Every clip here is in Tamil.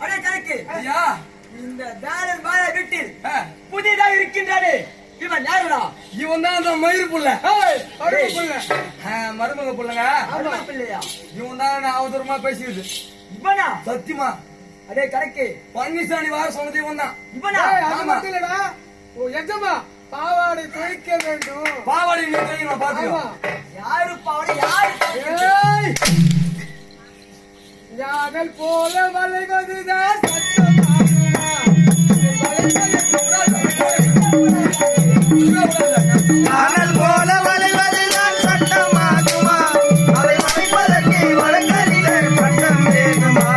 அடே கணக்கு இந்த தாரன் பாலா வீட்டில் புதிதாக இருக்கின்றானே இவன் யாருடா? இவன் தான் அந்த மயிர் புள்ள மருமக புள்ளங்க. இவன் தான் அவதூறமா பேசியது. இவனா? சத்தியமா. அடே கணக்கு பழனிசாமி வார சொன்னது இவன் தான். இவனா? எஜமா பாவாடை துவைக்க வேண்டும். பாவாடை நீ துவைக்க பாத்துக்கோ. யாரு பாவாடை யாரு? யாதல் போல வளைவதுதான் சட்டமாகுமா? யாதல் போல வளைவதுதான் சட்டமாகுமா? அதை வளைப்பதற்கு வழக்கறிஞர் சட்டம் வேண்டுமா?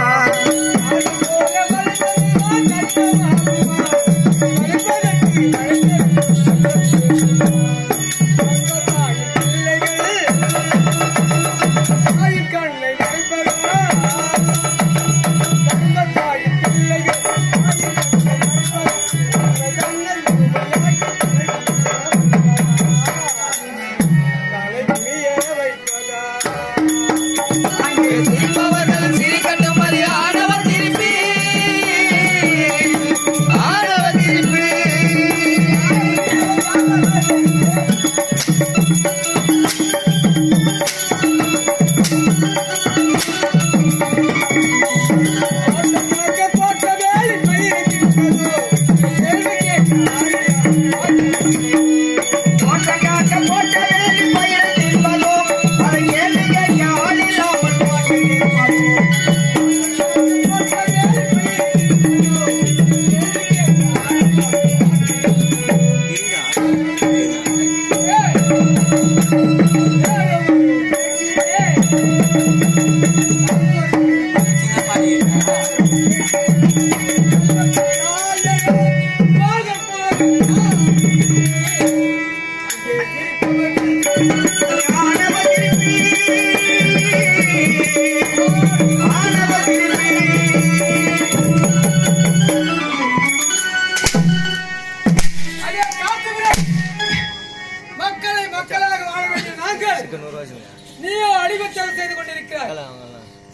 நீயோ அடிமைத்தனம் செய்து கொண்டிருக்கிறாய்.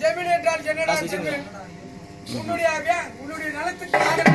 ஜெமினி என்றால் என்னடா? உன்னுடைய நலத்துக்கு